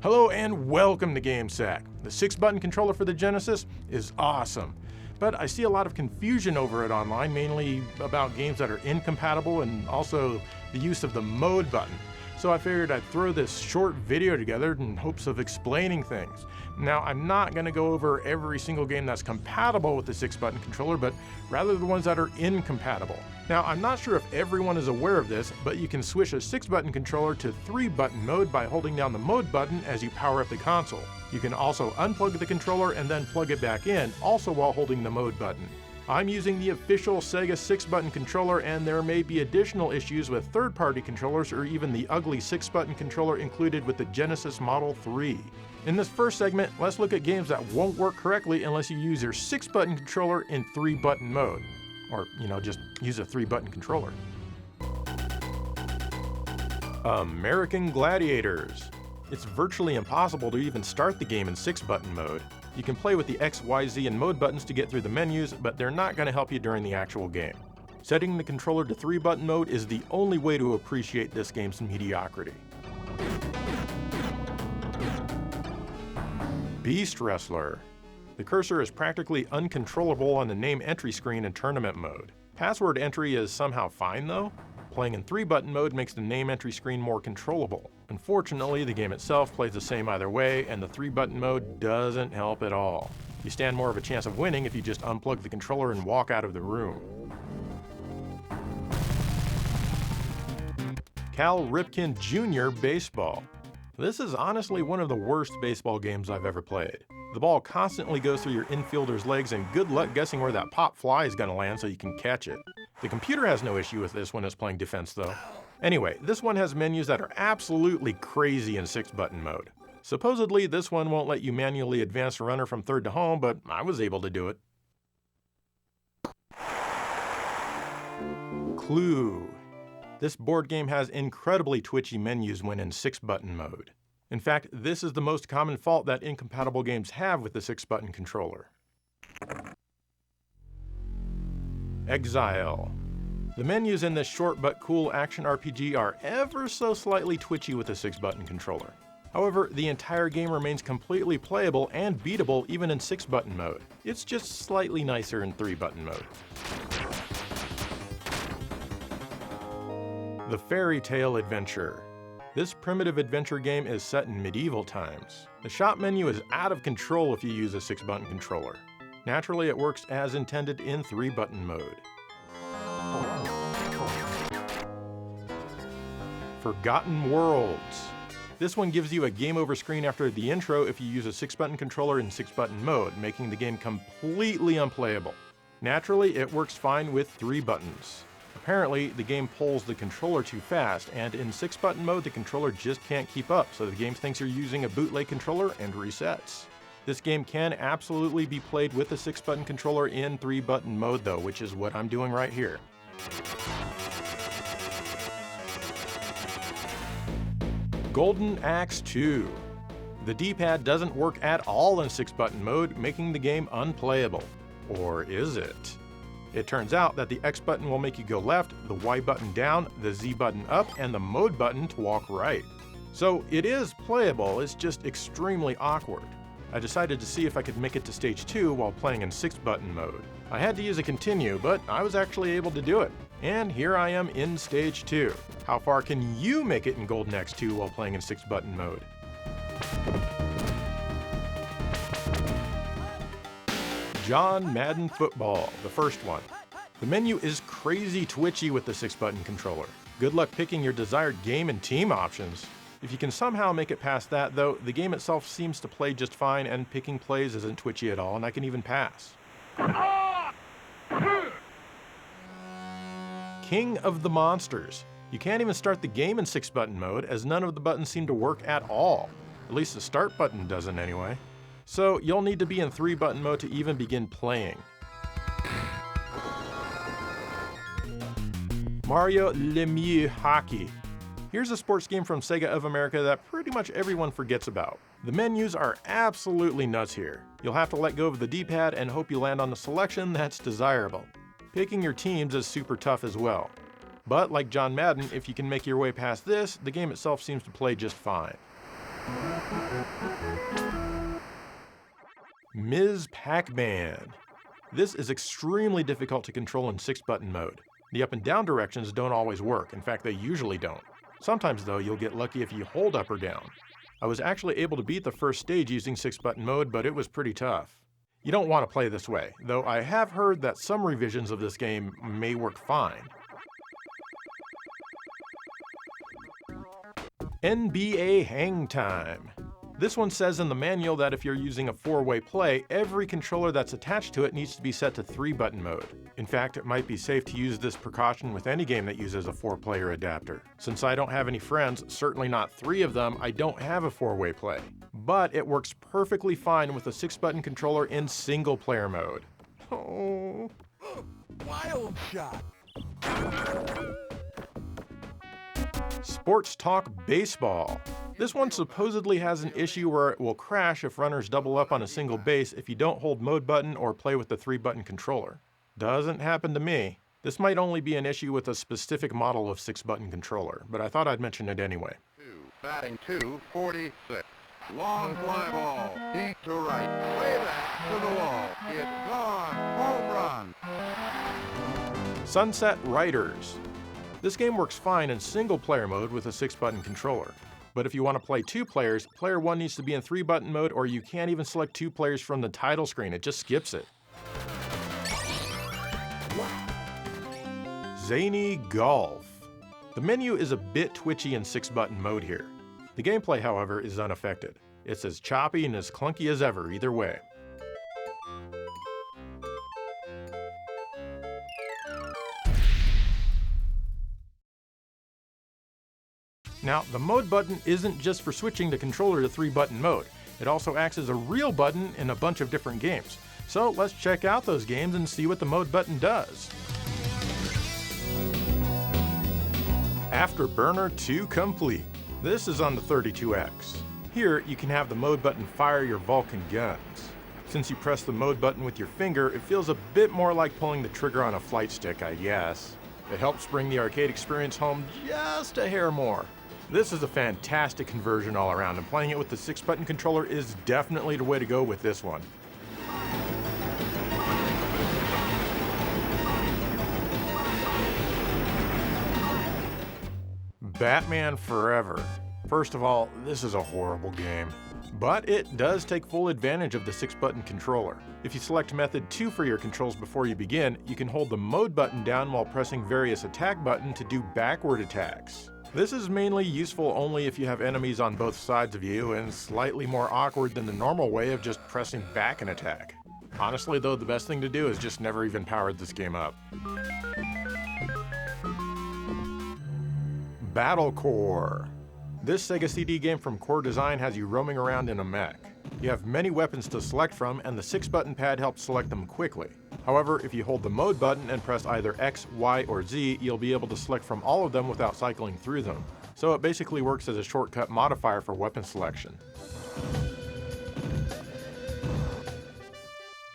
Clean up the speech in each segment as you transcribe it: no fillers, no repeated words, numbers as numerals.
Hello and welcome to GameSack. The 6-button controller for the Genesis is awesome, but I see a lot of confusion over it online, mainly about games that are incompatible and also the use of the mode button. So I figured I'd throw this short video together in hopes of explaining things. Now, I'm not going to go over every single game that's compatible with the 6-button controller, but rather the ones that are incompatible. Now, I'm not sure if everyone is aware of this, but you can switch a 6-button controller to 3-button mode by holding down the mode button as you power up the console. You can also unplug the controller and then plug it back in, also while holding the mode button. I'm using the official Sega 6-button controller, and there may be additional issues with third-party controllers or even the ugly 6-button controller included with the Genesis Model 3. In this first segment, let's look at games that won't work correctly unless you use your 6-button controller in 3-button mode. Or, just use a 3-button controller. American Gladiators. It's virtually impossible to even start the game in 6-button mode. You can play with the X, Y, Z, and mode buttons to get through the menus, but they're not going to help you during the actual game. Setting the controller to 3-button mode is the only way to appreciate this game's mediocrity. Beast Wrestler. The cursor is practically uncontrollable on the name entry screen in tournament mode. Password entry is somehow fine though. Playing in 3-button mode makes the name entry screen more controllable. Unfortunately, the game itself plays the same either way, and the 3-button mode doesn't help at all. You stand more of a chance of winning if you just unplug the controller and walk out of the room. Cal Ripken Jr. Baseball. This is honestly one of the worst baseball games I've ever played. The ball constantly goes through your infielder's legs, and good luck guessing where that pop fly is going to land so you can catch it. The computer has no issue with this when it's playing defense though. Anyway, this one has menus that are absolutely crazy in 6-button mode. Supposedly, this one won't let you manually advance a runner from third to home, but I was able to do it. Clue. This board game has incredibly twitchy menus when in 6-button mode. In fact, this is the most common fault that incompatible games have with the 6-button controller. Exile. The menus in this short but cool action RPG are ever so slightly twitchy with a 6-button controller. However, the entire game remains completely playable and beatable even in 6-button mode. It's just slightly nicer in 3-button mode. The Fairy Tale Adventure. This primitive adventure game is set in medieval times. The shop menu is out of control if you use a 6-button controller. Naturally, it works as intended in 3-button mode. Forgotten Worlds. This one gives you a game over screen after the intro if you use a 6-button controller in 6-button mode, making the game completely unplayable. Naturally, it works fine with 3 buttons. Apparently, the game pulls the controller too fast, and in 6-button mode, the controller just can't keep up, so the game thinks you're using a bootleg controller and resets. This game can absolutely be played with a 6-button controller in 3-button mode though, which is what I'm doing right here. Golden Axe 2. The D-pad doesn't work at all in 6-button mode, making the game unplayable. Or is it? It turns out that the X button will make you go left, the Y button down, the Z button up, and the mode button to walk right. So it is playable, it's just extremely awkward. I decided to see if I could make it to stage 2 while playing in 6-button mode. I had to use a continue, but I was actually able to do it. And here I am in stage 2. How far can you make it in Golden Axe 2 while playing in 6-button mode? John Madden Football, the first one. The menu is crazy twitchy with the 6-button controller. Good luck picking your desired game and team options. If you can somehow make it past that though, the game itself seems to play just fine and picking plays isn't twitchy at all, and I can even pass. King of the Monsters. You can't even start the game in 6-button mode as none of the buttons seem to work at all. At least the start button doesn't anyway. So you'll need to be in 3-button mode to even begin playing. Mario Lemieux Hockey. Here's a sports game from Sega of America that pretty much everyone forgets about. The menus are absolutely nuts here. You'll have to let go of the D-pad and hope you land on the selection that's desirable. Picking your teams is super tough as well. But like John Madden, if you can make your way past this, the game itself seems to play just fine. Ms. Pac-Man. This is extremely difficult to control in 6-button mode. The up and down directions don't always work. In fact, they usually don't. Sometimes though, you'll get lucky if you hold up or down. I was actually able to beat the first stage using 6-button mode, but it was pretty tough. You don't want to play this way, though I have heard that some revisions of this game may work fine. NBA Hang Time. This one says in the manual that if you're using a 4-way play, every controller that's attached to it needs to be set to 3-button mode. In fact, it might be safe to use this precaution with any game that uses a 4-player adapter. Since I don't have any friends, certainly not 3 of them, I don't have a 4-way play. But it works perfectly fine with a 6-button controller in single-player mode. Oh. Wild shot! Sports Talk Baseball. This one supposedly has an issue where it will crash if runners double up on a single base if you don't hold mode button or play with the 3-button controller. Doesn't happen to me. This might only be an issue with a specific model of 6-button controller, but I thought I'd mention it anyway. Batting 246. Long fly ball. Deep to right. Way back to the wall. It's gone. Home run. Sunset Riders. This game works fine in single-player mode with a 6-button controller. But if you want to play 2 players, player 1 needs to be in 3-button mode, or you can't even select 2 players from the title screen. It just skips it. Zany Golf. The menu is a bit twitchy in 6-button mode here. The gameplay, however, is unaffected. It's as choppy and as clunky as ever either way. Now, the mode button isn't just for switching the controller to 3-button mode. It also acts as a real button in a bunch of different games. So let's check out those games and see what the mode button does. Afterburner 2 Complete. This is on the 32X. Here, you can have the mode button fire your Vulcan guns. Since you press the mode button with your finger, it feels a bit more like pulling the trigger on a flight stick, I guess. It helps bring the arcade experience home just a hair more. This is a fantastic conversion all around, and playing it with the 6-button controller is definitely the way to go with this one. Batman Forever. First of all, this is a horrible game. But it does take full advantage of the 6-button controller. If you select Method 2 for your controls before you begin, you can hold the mode button down while pressing various attack buttons to do backward attacks. This is mainly useful only if you have enemies on both sides of you, and slightly more awkward than the normal way of just pressing back an attack. Honestly though, the best thing to do is just never even power this game up. Battle Core. This Sega CD game from Core Design has you roaming around in a mech. You have many weapons to select from, and the 6-button pad helps select them quickly. However, if you hold the mode button and press either X, Y, or Z, you'll be able to select from all of them without cycling through them. So it basically works as a shortcut modifier for weapon selection.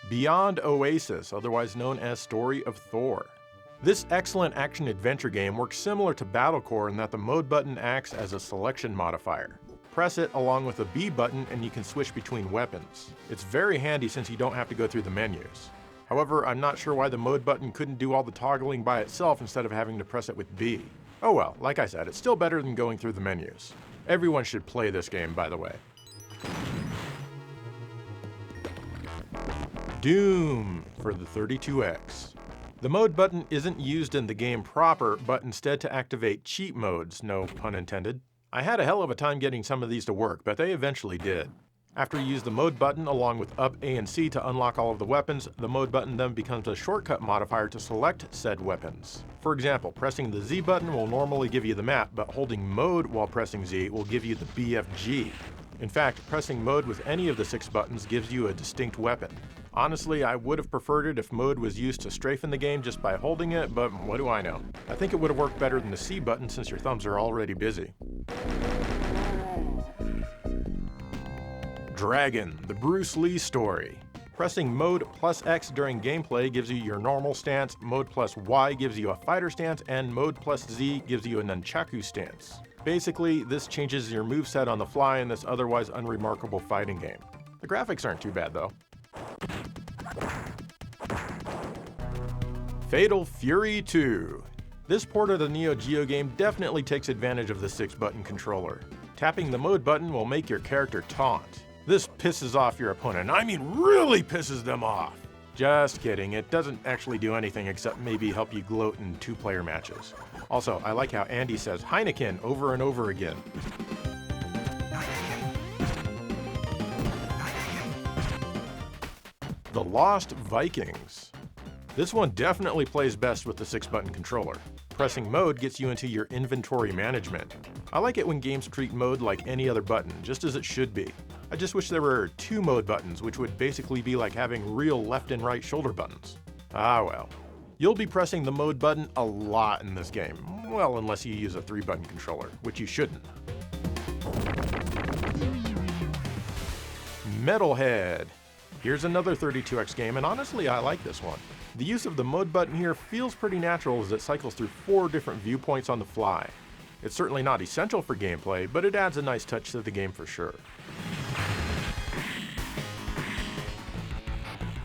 Beyond Oasis, otherwise known as Story of Thor. This excellent action-adventure game works similar to Battle Core in that the mode button acts as a selection modifier. Press it along with the B button and you can switch between weapons. It's very handy since you don't have to go through the menus. However, I'm not sure why the mode button couldn't do all the toggling by itself instead of having to press it with B. Oh well, like I said, it's still better than going through the menus. Everyone should play this game, by the way. Doom for the 32X. The mode button isn't used in the game proper, but instead to activate cheat modes, no pun intended. I had a hell of a time getting some of these to work, but they eventually did. After you use the mode button along with up, A, and C to unlock all of the weapons, the mode button then becomes a shortcut modifier to select said weapons. For example, pressing the Z button will normally give you the map, but holding mode while pressing Z will give you the BFG. In fact, pressing mode with any of the 6 buttons gives you a distinct weapon. Honestly, I would have preferred it if mode was used to strafe in the game just by holding it, but what do I know? I think it would have worked better than the C button since your thumbs are already busy. Dragon, the Bruce Lee story. Pressing mode plus X during gameplay gives you your normal stance, mode plus Y gives you a fighter stance, and mode plus Z gives you a nunchaku stance. Basically, this changes your moveset on the fly in this otherwise unremarkable fighting game. The graphics aren't too bad though. Fatal Fury 2. This port of the Neo Geo game definitely takes advantage of the 6-button controller. Tapping the mode button will make your character taunt. This pisses off your opponent. I mean, really pisses them off. Just kidding, it doesn't actually do anything except maybe help you gloat in 2-player matches. Also, I like how Andy says Heineken over and over again. The Lost Vikings. This one definitely plays best with the 6-button controller. Pressing mode gets you into your inventory management. I like it when games treat mode like any other button, just as it should be. I just wish there were 2 mode buttons, which would basically be like having real left and right shoulder buttons. Ah well. You'll be pressing the mode button a lot in this game. Well, unless you use a 3-button controller, which you shouldn't. Metalhead. Here's another 32X game, and honestly I like this one. The use of the mode button here feels pretty natural as it cycles through 4 different viewpoints on the fly. It's certainly not essential for gameplay, but it adds a nice touch to the game for sure.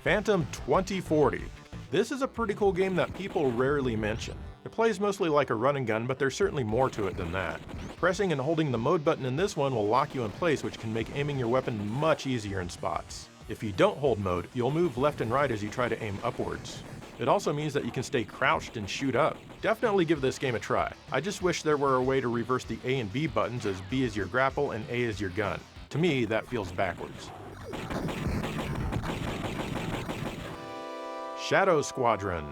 Phantom 2040. This is a pretty cool game that people rarely mention. It plays mostly like a run and gun, but there's certainly more to it than that. Pressing and holding the mode button in this one will lock you in place, which can make aiming your weapon much easier in spots. If you don't hold mode, you'll move left and right as you try to aim upwards. It also means that you can stay crouched and shoot up. Definitely give this game a try. I just wish there were a way to reverse the A and B buttons, as B is your grapple and A is your gun. To me, that feels backwards. Shadow Squadron.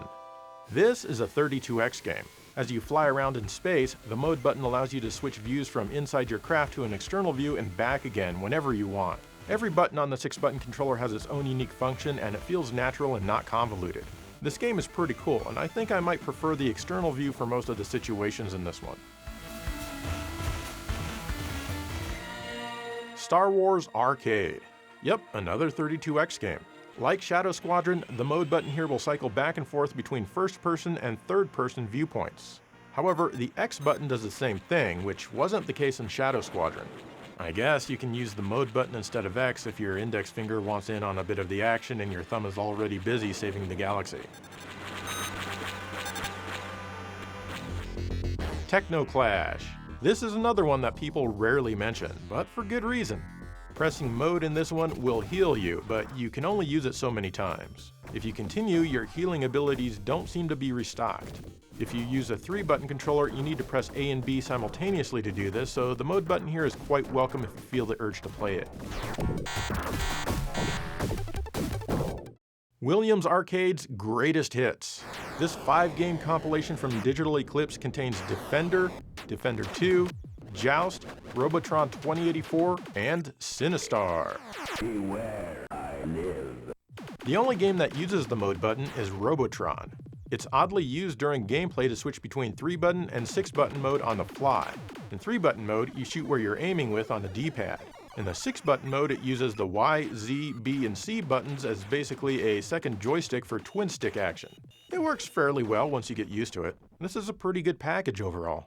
This is a 32X game. As you fly around in space, the mode button allows you to switch views from inside your craft to an external view and back again whenever you want. Every button on the 6-button controller has its own unique function, and it feels natural and not convoluted. This game is pretty cool, and I think I might prefer the external view for most of the situations in this one. Star Wars Arcade. Yep, another 32X game. Like Shadow Squadron, the mode button here will cycle back and forth between first-person and third-person viewpoints. However, the X button does the same thing, which wasn't the case in Shadow Squadron. I guess you can use the mode button instead of X if your index finger wants in on a bit of the action and your thumb is already busy saving the galaxy. Techno Clash. This is another one that people rarely mention, but for good reason. Pressing mode in this one will heal you, but you can only use it so many times. If you continue, your healing abilities don't seem to be restocked. If you use a 3-button controller, you need to press A and B simultaneously to do this, so the mode button here is quite welcome if you feel the urge to play it. Williams Arcade's Greatest Hits. This 5-game compilation from Digital Eclipse contains Defender, Defender 2, Joust, Robotron 2084, and Sinistar. Beware, I live. The only game that uses the mode button is Robotron. It's oddly used during gameplay to switch between 3-button and 6-button mode on the fly. In 3-button mode, you shoot where you're aiming with on the D-pad. In the 6-button mode, it uses the Y, Z, B, and C buttons as basically a second joystick for twin-stick action. It works fairly well once you get used to it. This is a pretty good package overall.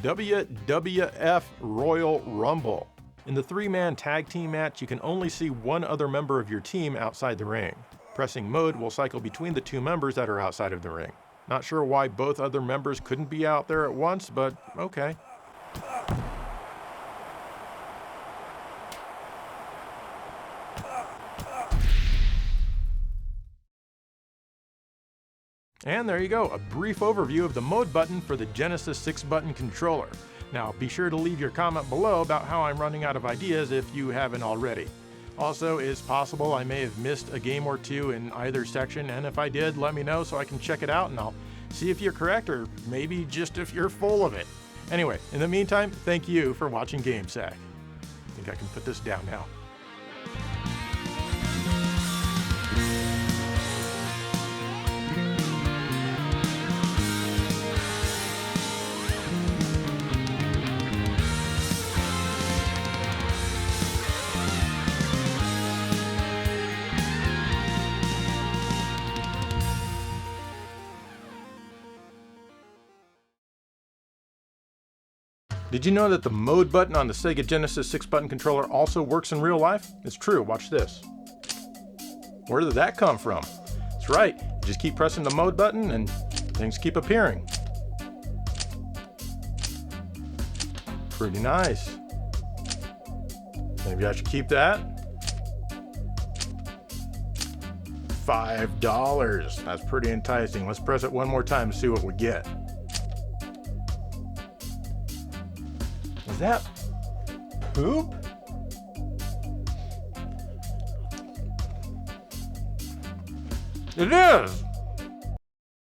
WWF Royal Rumble. In the 3-man tag team match, you can only see one other member of your team outside the ring. Pressing mode will cycle between the 2 members that are outside of the ring. Not sure why both other members couldn't be out there at once, but okay. And there you go, a brief overview of the mode button for the Genesis 6-button controller. Now be sure to leave your comment below about how I'm running out of ideas if you haven't already. Also, it's possible I may have missed a game or 2 in either section, and if I did, let me know so I can check it out and I'll see if you're correct or maybe just if you're full of it. Anyway, in the meantime, thank you for watching GameSack. I think I can put this down now. Did you know that the mode button on the Sega Genesis 6-button controller also works in real life? It's true, watch this. Where did that come from? That's right, you just keep pressing the mode button and things keep appearing. Pretty nice. Maybe I should keep that. $5. That's pretty enticing. Let's press it one more time to see what we get. Is that poop? It is!